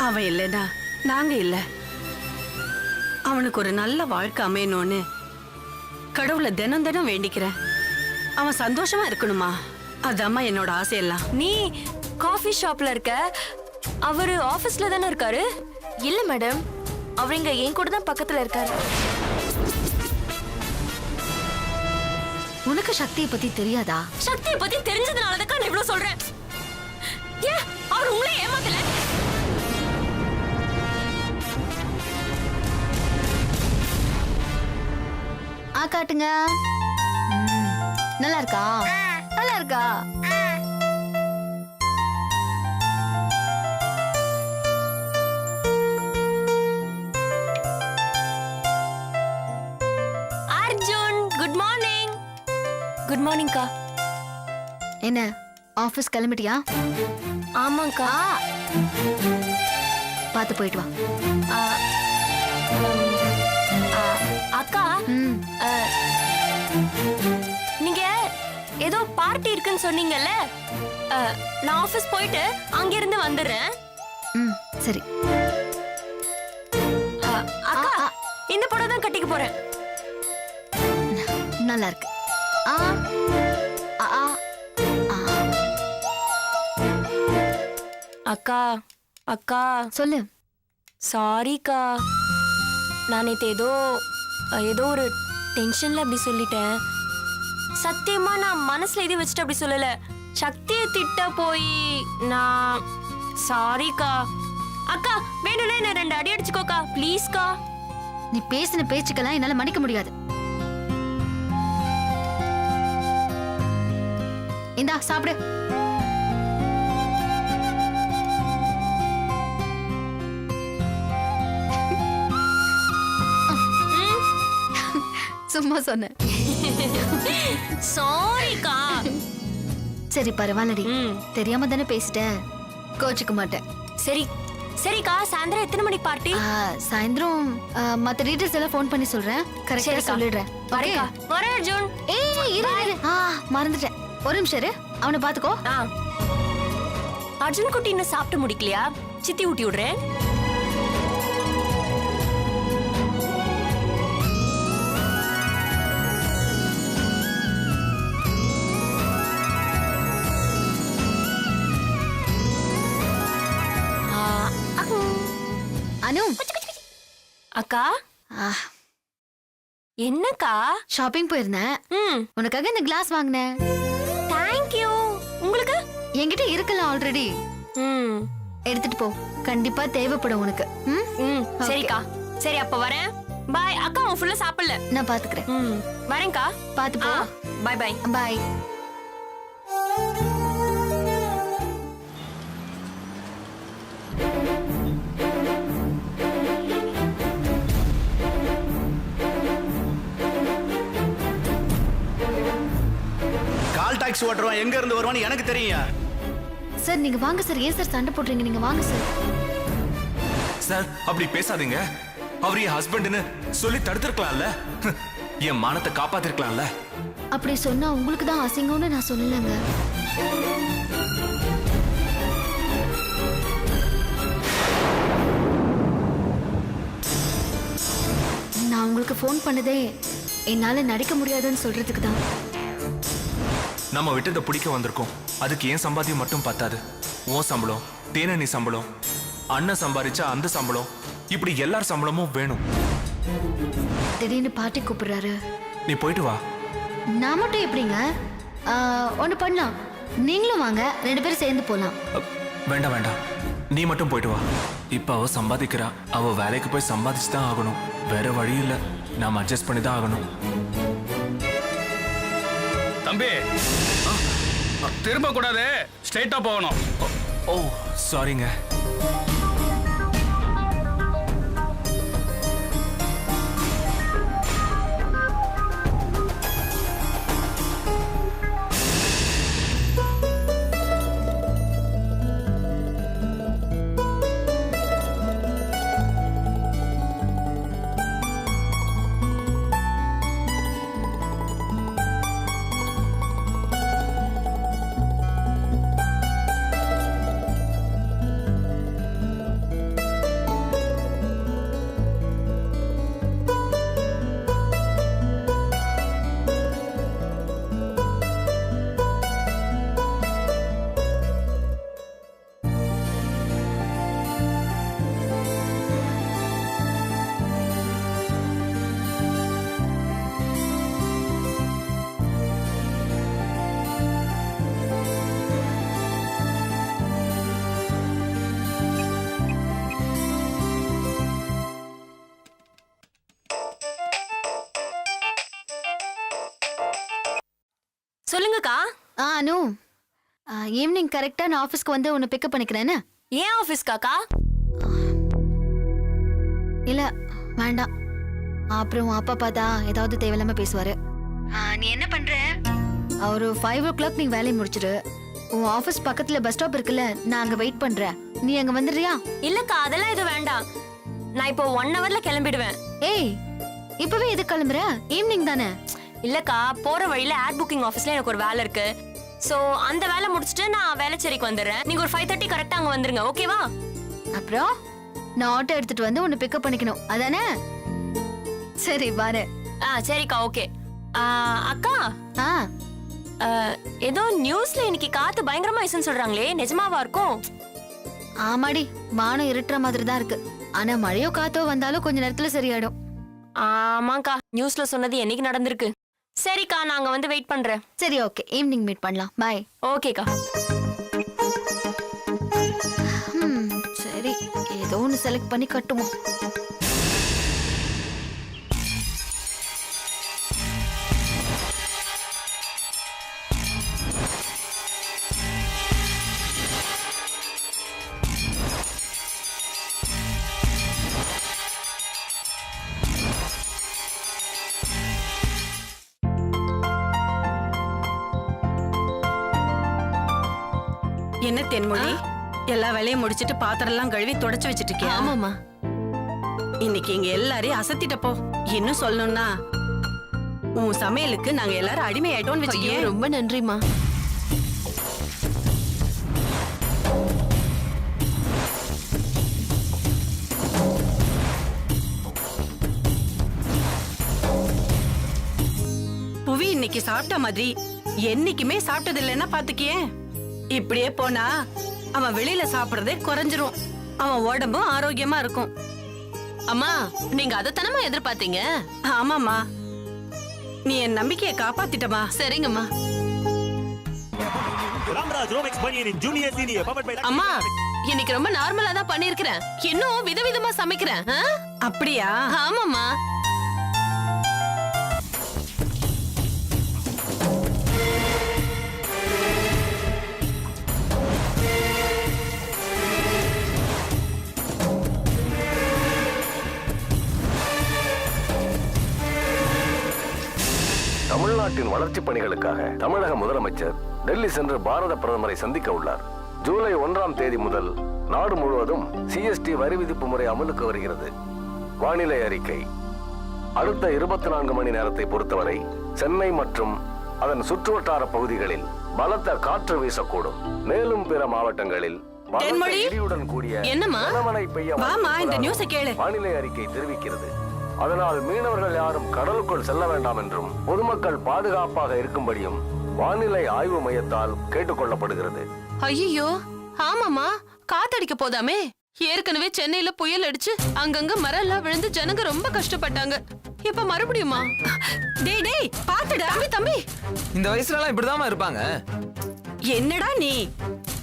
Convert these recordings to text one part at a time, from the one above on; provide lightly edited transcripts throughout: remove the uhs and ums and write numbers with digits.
அவன் இல்லைனா நாங்க இல்ல. அவனுக்கு ஒரு நல்ல வாழ்க்கை அமையணும்னு கடவுளை தினம் தினம் வேண்டிக்கிறேன். அவன் சந்தோஷமா இருக்கணுமா, அதாம்மா என்னோட ஆசையெல்லாம். நீ காஃபி ஷாப்ல இருக்க, அவரு ஆபீஸ்ல தானே இருக்காரு? இல்ல மேடம், அவர் இங்க என் கூட தான் பக்கத்துல இருக்காரு. உனக்கு சக்தியை பத்தி தெரியாதா? சக்தியை பத்தி தெரிஞ்சதுனால தான் நான் இவ்வளவு சொல்றேன். ஏன் அவர் உங்களே ஏமாத்தல? காட்டுங்க. நல்லா இருக்கா? நல்லா இருக்கா? Arjun, good morning. Good morning கா. என்ன ஆபீஸ் கிளம்பிட்டியா? ஆமாக்கா. பார்த்து போயிட்டு வா. அக்கா, நீங்க ஏதோ பார்ட்டி இருக்குன்னு சொன்னீங்கல்ல, நான் ஆபீஸ் போயிட்டு அங்கிருந்து வந்துடுறேன். சரி. அக்கா, இந்த படம் தான் கட்டிக்க போறேன். நல்லா இருக்கு. அக்கா, அக்கா சொல்லு. சாரிக்கா, நான் நேத்து ஏதோ ஒரு டென்ஷன்ல அப்படி சொல்லிட்டேன். சத்தியமா நான் மனசுல எதையும் வச்சுட்டு அப்படி சொல்லல. சக்தியை திட்ட போய் நான் சாரிக்கா. அக்கா, வேணும்னா என்ன 2 அடி அடிச்சுக்கோக்கா, ப்ளீஸ்க்கா. நீ பேசின பேச்சுக்கெல்லாம் என்னால மன்னிக்க முடியாது. இந்தா சாப்பிடு. சும்மா சொன்னேன். சாரிக்கா. சரி பரவாயில்லடி, தெரியாம தானே பேசிட்டேன், கோச்சுக்க மாட்டேன். சரி சரிக்கா, சாயந்தரம் எத்தனை மணிக்கு பார்ட்டி? சாயந்தரம் மத்த டீடைல்ஸ் எல்லாம் ஃபோன் பண்ணி சொல்றேன். கரெக்ட்டா சொல்லிடுறேன். வரேக்கா. வரேன் அர்ஜுன். இரு. மறந்துட்டேன், ஒரு நிமிஷம் இரு. அவனை பாத்துக்கோ. அர்ஜுன் குட்டி இன்னும் சாப்பிட்டு முடிக்கலையா? சித்தி ஊட்டி விடுறேன். அனு. அக்கா. என்னக்கா? ஷாப்பிங் போயிருந்தேன். உனக்காக இந்த கிளாஸ் வாங்கினேன். Thank you. உங்களுக்கு? என்கிட்ட இருக்கல ஆல்ரெடி. எடுத்துட்டு போ, கண்டிப்பா தேவைப்படும் உனக்கு. சரிக்கா. சரி அப்ப வரேன். பாய். அக்கா, உன் ஃபுல்லா சாப்பிடல, நான் பாத்துக்கிறேன். வரேன்க்கா. பாத்து போ. பாய் பாய். பாய். டாக்ஸி ஓட்டுறவன் எங்க இருந்து வருவான்னு எனக்கு தெரியும். சார் நீங்க வாங்க சார். ஏன் சார் சண்டை போடுறீங்க? நீங்க வாங்க சார். சார் அப்படி பேசாதீங்க. அவர் என் ஹஸ்பண்ட்னு சொல்லி தடுத்திருக்கலாம்ல, என் மானத்தை காப்பாத்திருக்கலாம்ல. அப்படி சொன்னா உங்களுக்கு தான் அசிங்கம்னு நான் சொல்லலங்க. நான் உங்களுக்கு ஃபோன் பண்ணதே என்னால நடிக்க முடியாதுன்னு சொல்றதுக்கு தான். நம்ம விட்டதை பிடிக்க வந்திருக்கோம். அதுக்கு ஏன் சம்பாத்தியம் மட்டும் பத்தாது. உன் சம்பளம், தேனி சம்பளம், அண்ணன் சம்பாதிச்சா அந்த சம்பளம், இப்படி எல்லார் சம்பளமும் வேணும். திடீர்னு பார்ட்டி கூப்பிடுறாரு. நீ போயிட்டு வா. நான் மட்டும் எப்படிங்க? ஒண்ணு பண்ணலாம், நீங்களும் வாங்க, 2 பேரும் சேர்ந்து போலாம். வேண்டாம் வேண்டாம், நீ மட்டும் போயிட்டு வா. இப்ப அவ சம்பாதிக்கிறா, அவ வேலைக்கு போய் சம்பாதிச்சு தான் ஆகணும். வேற வழி இல்ல, நாம அட்ஜஸ்ட் பண்ணி தான் ஆகணும். தம்பி, திரும்ப கூடாது, ஸ்ட்ரைட்டா போகணும். ஓ சாரிங்க. சொல்லுங்கக்கா. அனு, ஈவினிங் கரெக்டா நான் ஆஃபீஸ்க்கு வந்து உன்னை பிக்கப் பண்ணிக்கிறேன்னு. ஏன் ஆஃபீஸ்க்காக்கா? இல்ல வேண்டாம், அப்புறம் உன் அப்பா பார்த்தா ஏதாவது தேவையில்லாம பேசுவாரு. நீ என்ன பண்ற, ஒரு 5 o'clock நீ வேலையை முடிச்சிடு. உன் ஆபீஸ் பக்கத்துல பஸ் ஸ்டாப் இருக்குல்ல, நான் அங்க வெயிட் பண்றேன். நீ அங்க வந்துடுறியா? இல்லக்கா, அதெல்லாம் எதுவும் வேண்டாம். நான் இப்போ 1 hourல கிளம்பிடுவேன். ஏய், இப்பவே எது கிளம்புற? ஈவினிங் தானே. இல்லக்கா, போற வழியில ஆட் புக்கிங் ஆபீஸ்ல எனக்கு ஒரு வேலை இருக்கு. சோ அந்த வேலை முடிச்சிட்டு நான் வேலைச்சேரிக்கு வந்துடுறேன். நீங்க ஒரு 5:30 கரெக்டா அங்க வந்துருங்க, ஓகேவா? அப்புறம் நான் ஆட்டோ எடுத்துட்டு வந்து உன்னை பிக்கப் பண்ணிக்கணும், அதானே? சரி பாரு. சரிக்கா, ஓகே. அக்கா, ஆ ஏதோ நியூஸ்ல இன்னைக்கு காத்து பயங்கரமா ஐசுன்னு சொல்றாங்களே, நிஜமாவா இருக்கும்? ஆமாடி, வானம் இருட்டுற மாதிரி தான் இருக்கு. ஆனா மழையோ காத்தோ வந்தாலும் கொஞ்ச நேரத்துல சரியாயிடும். ஆமாக்கா, நியூஸ்ல சொன்னது என்னைக்கு நடந்திருக்கு. சரிக்கா, நாங்க வந்து வெயிட் பண்றேன். சரி, ஓகே, ஈவினிங் மீட் பண்ணலாம். பை. ஓகேக்கா. சரி, ஏதோ ஒன்று செலக்ட் பண்ணி கட்டுவோம். என்ன தென்மொழி, எல்லா வேலையும் முடிச்சிட்டு பாத்திரம் எல்லாம் கழுவி தொடச்சு வச்சிட்டு இருக்கியா? ஆமாமா. இன்னைக்கு இங்க எல்லாரையும் அசத்திட்டப்போ. இன்னும் சொல்லணும்னா உன் சமையலுக்கு நாங்க எல்லாரும் அடிமை ஆயிட்டோம்னு ஐயோ, வச்சுக்கேன். ரொம்ப நன்றிமா. புவி இன்னைக்கு சாப்பிட்ட மாதிரி என்னைக்குமே சாப்பிட்டது இல்லைன்னா பாத்துக்கியே. இப்படியே போனா அவன் வெளியில சாப்பிடுறதே குறைஞ்சிரும். அவன் உடம்பும் ஆரோக்கியமா இருக்கும். அம்மா, நீங்க அதைத்தானமா எதிர்பார்த்தீங்க? ஆமாமா, நீ என் நம்பிக்கையை காப்பாத்திட்டமா. சரிங்கம்மா. அம்மா, இன்னைக்கு ரொம்ப நார்மலா தான் பண்ணிருக்கிறேன். இன்னும் விதவிதமா சமைக்கிறேன். அப்படியா? ஆமாம்மா. தமிழ்நாட்டின் வளர்ச்சிப் பணிகளுக்காக தமிழக முதலமைச்சர் டெல்லி சென்று பாரத பிரதமரை சந்திக்க உள்ளார். ஜூலை 1ஆம் தேதி முதல் நாடு முழுவதும் CST வரி விதிப்பு முறை அமலுக்கு வருகிறது. வானிலை அறிக்கை. அடுத்த 24 மணி நேரத்தை பொறுத்தவரை சென்னை மற்றும் அதன் சுற்றுவட்டார பகுதிகளில் பலத்த காற்று வீசக்கூடும். மேலும் பிற மாவட்டங்களில் தென்மொழி, இடியுடன் கூடிய என்னம்மா? கனமழை பெய்ய வாமா, இந்த நியூஸை கேளு. வானிலை அறிக்கை தெரிவிக்கிறது. அதனால் மீனவர்கள் யாரும் கடலுக்குள் செல்ல வேண்டாம் என்றும் பொதுமக்கள் பாதுகாப்பாக இருக்கும்படியும் வானிலை ஆய்வு மையத்தால் கேட்டுக்கொள்ளப்படுகிறது. ஐயோ, ஆமாமா, காத்தடிக்க போதாமே. ஏற்கனவே சென்னையில புயல் அடிச்சு அங்கங்க மரம் எல்லாம் விழுந்து ஜனங்க ரொம்ப கஷ்டப்பட்டாங்க. இப்ப மறுபடியுமா? டேய் டேய், பாத்துடா. தம்பி தம்பி, இந்த வயசுல எல்லாம் இப்படிதாம்மா இருப்பாங்க. என்னடா நீ?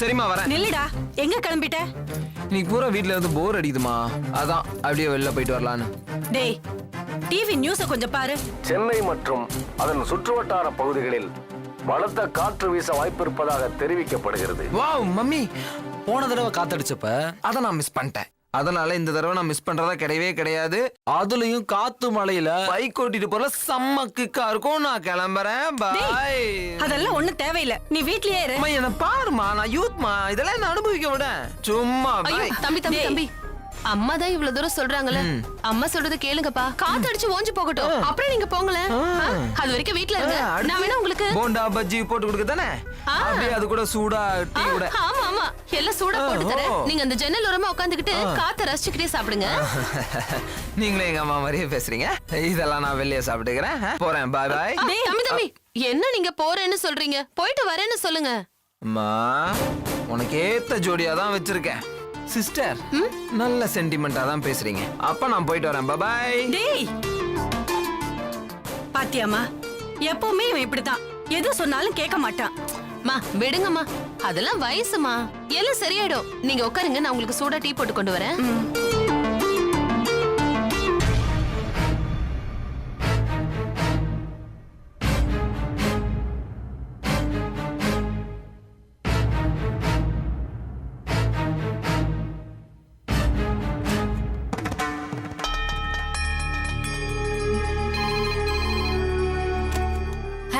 சரிம்மா, வரேன். நில்லுடா, எங்க கிளம்பிட்ட? இன்னைக்கு பூரா வீட்ல இருந்து போர் அடிக்குதுமா, அதான் அப்படியே வெளில போயிட்டு வரலான்னு. டேய், டிவி நியூஸ கொஞ்சம் பாரு. சென்னை மற்றும் அதன் சுற்றுவட்டார பகுதிகளில் பலத்த காற்று வீச வாய்ப்பிருப்பதாக தெரிவிக்கப்படுகிறது. வாவ் மம்மி, போன தடவை காத்தடிச்சப்ப அதை நான் மிஸ் பண்ணிட்டேன். அதனால இந்த தடவை நான் மிஸ் பண்றதா கிடையவே கிடையாது. அதுலயும் காத்து மழையில பைக் ஓட்டிட்டு போற செம்ம கிக்கா இருக்கும். நான் கிளம்புறேன், பாய். அதெல்லாம் ஒண்ணும் தேவையில்லை, நீ வீட்லயே இரு. அம்மா, என்ன பாருமா, நான் யூத்மா, இதெல்லாம் என்ன அனுபவிக்க விட. சும்மா ஐயோ, bye. தம்பி தம்பி டேய். தம்பி, அம்மா தான் இவ்வளவு தூரம் சொல்றாங்கல்ல, அம்மா சொல்றத கேளுங்கப்பா. காத்தடிச்சு ஓஞ்சு போகட்டும், அப்புறம் நீங்க போங்களேன். அது வரைக்கும் வீட்ல இருங்க. நான் வேணா உங்களுக்கு போண்டா பஜ்ஜி போட்டு கொடுக்க தானே, அப்படியே அது கூட சூடா டீ கூட. ஆமா ஆமா, எல்லாம் சூடா போட்டு தரேன். ஓ. நீங்க அந்த ஜன்னல் ஓரமா உட்காந்துக்கிட்டு காத்த ரசிச்சுக்கிட்டே சாப்பிடுங்க. நீங்களே எங்க அம்மா மாதிரியே பேசுறீங்க. இதெல்லாம் நான் வெளியே சாப்பிட்டுக்கிறேன். போறேன், பாய் பாய். தம்பி தம்பி, என்ன நீங்க போறேன்னு சொல்றீங்க? போயிட்டு வரேன்னு சொல்லுங்க. அம்மா, உனக்கு ஏத்த ஜோடியா தான் வச்சிருக்கேன். சிஸ்டர், நல்ல சென்டிமெண்டா தான் பேசுறீங்க. அப்ப நான் போயிட்டு வரேன், பாய். டேய், பாத்தியாமா, எப்பவுமே இவன் இப்படிதான், எது சொன்னாலும் கேட்க மாட்டான். மா விடுங்கம்மா, அதெல்லாம் வயசுமா, எல்லாம் சரியாயிடும். நீங்க உட்காருங்க, நான் உங்களுக்கு சூடா டீ போட்டு கொண்டு வரேன்.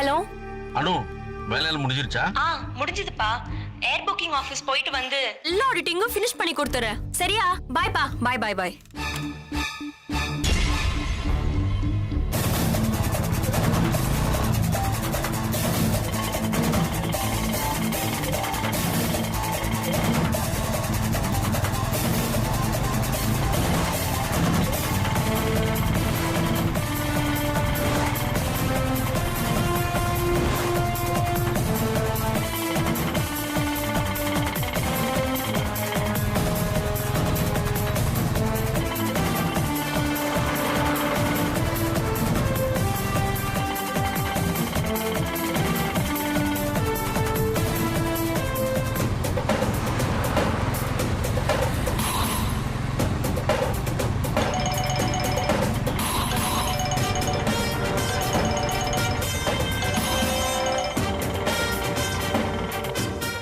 ஹலோ. அனு, வேலையெல்லாம் முடிஞ்சிருச்சா? முடிஞ்சதுப்பா. ஏர் புக்கிங் ஆபீஸ் போயிட்டு வந்து எல்லா ஆடிட்டிங்கும் ஃபினிஷ் பண்ணி கொடுத்துறேன். சரியா? பாய்ப்பா. பாய் பாய் பாய்.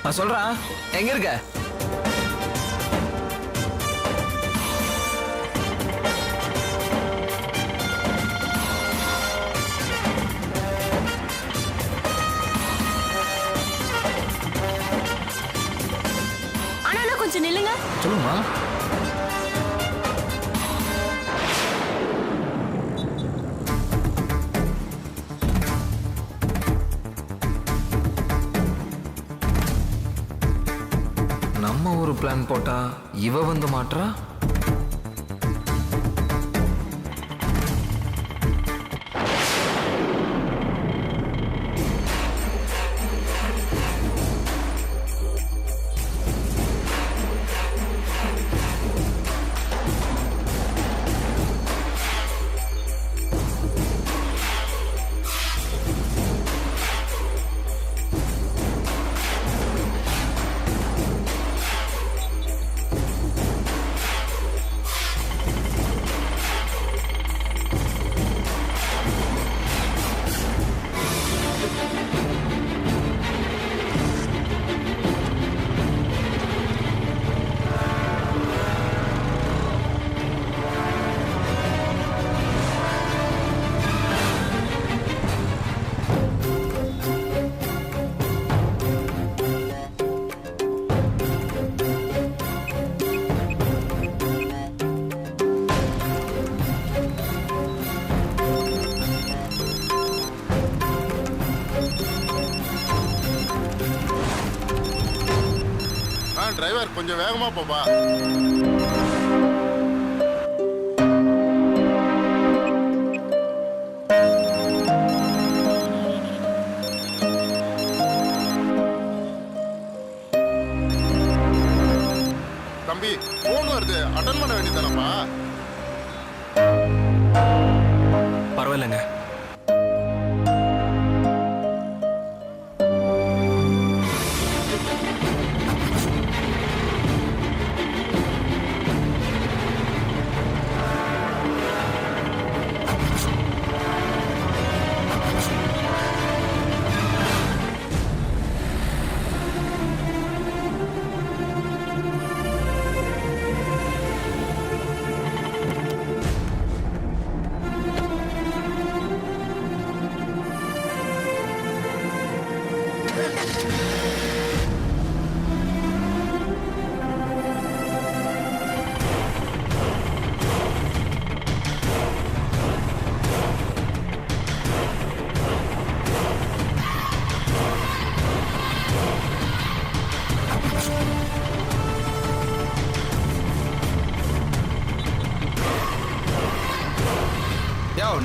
நான் சொல்றேன், எங்க இருக்க? ஆனா கொஞ்சம் நில்லுங்க. சொல்லுமா. நம்ம ஒரு பிளான் போட்டா இவ வந்து மாட்றா. டிரைவர் கொஞ்சம் வேகமா போப்பா. தம்பி போன் வருது, அட்டன் பண்ண வேண்டியதானப்பா? பரவாயில்லைங்க.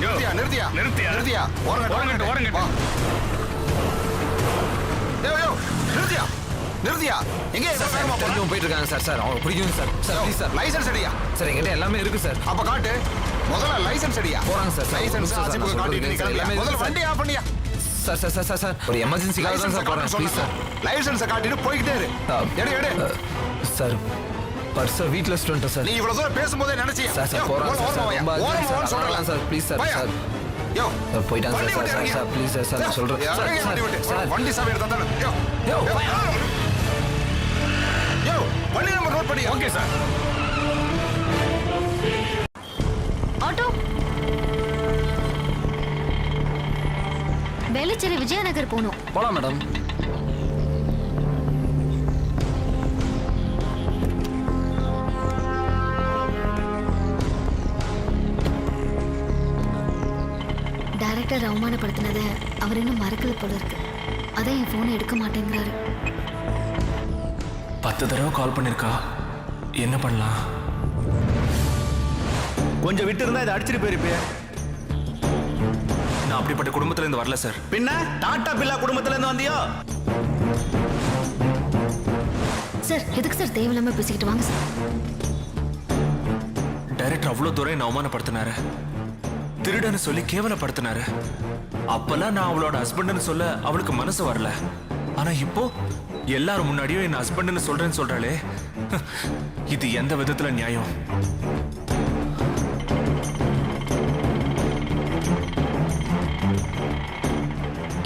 நிறுத்தியா நிறுத்தியா எங்க போயிட்டு இருக்காங்க சார். சார் அவங்க பிடிக்கும் sir. Sir please sir. Licence அடியா? சார் என்கிட்ட எல்லாமே இருக்கு சார். அப்ப காட்டு, முதல்ல லைசன்ஸ் அடியா? போறாங்க சார். லைசன்ஸ் ஆசிப்புக்கு காட்டிட்டு முதல்ல வண்டி ஆஃப் பண்ணியா? சார் சார் சார் சார் ஒரு எமர்ஜென்சிக்காக தான் சார் போறேன். Please sir. லைசன்ஸை காட்டிட்டு போய்கிட்டே இரு. எடு சார். பர்ஸ வீட்ல ஸ்டோன்ட்ட சார். நீ இவ்வளவு தூரம் பேசும்போதே நினைச்சியா? சார் சார் போறாங்க சார். ரொம்ப urgent sir. Sir please sir. Sir யோ போயிட்டாங்க sir. Sir sir please sir. Sir சொல்றேன் சார். சார் வண்டி சாவி எடுத்தா தானே. யோ வண்டி நம்பர் நோட் பண்ணி. Okay sir. Auto. Velachery Vijayanagar போகணும். போலாம் மேடம். டைரக்டர் அவமானப்படுத்தினதை அவர் இன்னும் மறக்கல போல இருக்கு. அதான் என் போனை எடுக்க மாட்டேங்கிறாரு. 10 தடவை கால் பண்ணிருக்கா. என்ன பண்ணலாம்? கொஞ்சம் விட்டு இருந்தா இதை அடிச்சிட்டு போயிருப்பே. நான் அப்படிப்பட்ட குடும்பத்துல இருந்து வரல சார். பின்ன டாடா பில்லா குடும்பத்துல இருந்து வந்தியோ? சார் எதுக்கு சார் தேவையில்லாம பேசிக்கிட்டு வாங்க சார். டைரக்டர் அவ்வளவு தூரம் என்ன அவமானப்படுத்தினாரு, திருடன்னு சொல்லி கேவலப்படுத்தினாரு. அப்பெல்லாம் நான் அவளோட ஹஸ்பண்ட்னு சொல்ல அவளுக்கு மனசு வரல. ஆனா இப்போ எல்லாரும் முன்னாடியும் என்ன ஹஸ்பண்ட்னு சொல்றேன்னு சொல்றாளே, இது எந்த விதத்துல நியாயம்?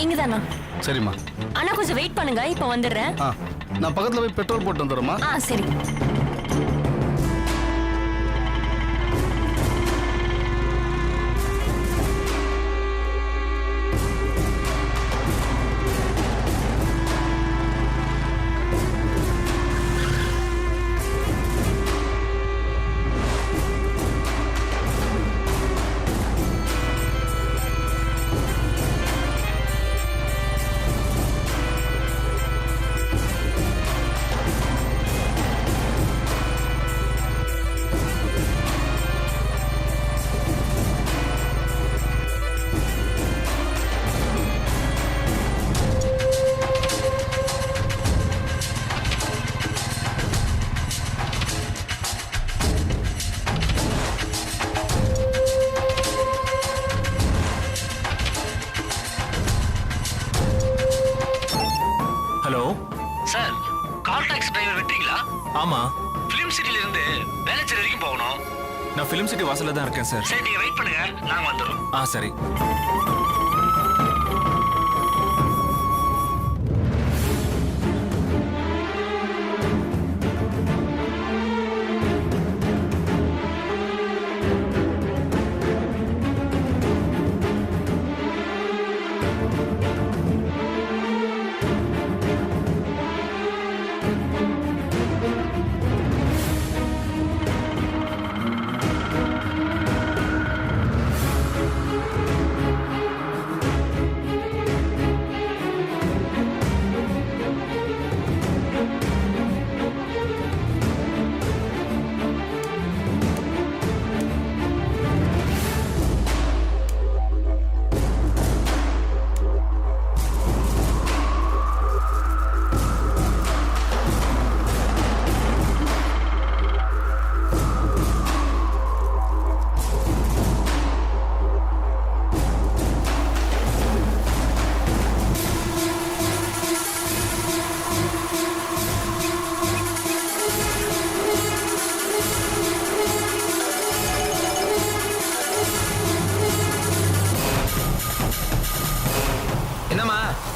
இங்கதானா? சரிம்மா. அண்ணா கொஞ்சம் வெயிட் பண்ணுங்க, இப்ப வந்துடுறேன். நான் பக்கத்துல போய் பெட்ரோல் போட்டு வந்துடுறேம்மா. சரி. Hello sir, call taxi driver வெட்டீங்களா? ஆமா, பிலிம் சிட்டில இருந்து வேளச்சேரி வரைக்கும் போகணும். நான் ஃபிலிம் சிட்டி வாசல்ல தான் இருக்கேன் சார். சரி, நீங்க வெயிட் பண்ணுங்க, நாங்க வந்துடுறோம். சரி.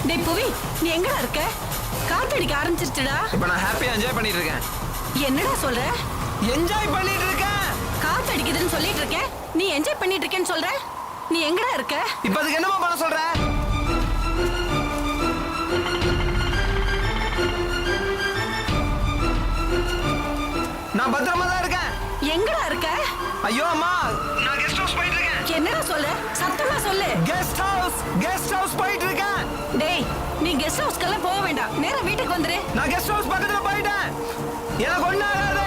டேய் புவி, நீ எங்கடா இருக்க? காத்தடிக்க ஆரம்பிச்சிருச்சுடா. இப்ப நான் ஹாப்பியா என்ஜாய் பண்ணிட்டு இருக்கேன். என்னடா சொல்ற? என்ஜாய் பண்ணிட்டு இருக்கேன். காத்தடிக்குதுன்னு சொல்லிட்டு இருக்கேன், நீ என்ஜாய் பண்ணிட்டு இருக்கேன்னு சொல்ற? நீ எங்கடா இருக்க? இப்ப அதுக்கு என்னமா பண்ண சொல்ற? நான் பத்திரமா தான் இருக்கேன். எங்கடா இருக்க? ஐயோ அம்மா, நான் கெஸ்ட் ஹவுஸ் போயிட்டு இருக்கேன். என்னடா சொல்ற? சத்தமா சொல்லு. கெஸ்ட் ஹவுஸ் போயிட்டு இருக்கேன். டேய், நீ கெஸ்ட் ஹவுஸ்க்கெல்லாம் போக வேண்டாம், நேரா வீட்டுக்கு வந்துரு. நான் கெஸ்ட் ஹவுஸ் பக்கத்துல போயிட்டேன். எனக்கு ஒண்ணும் ஆகாது.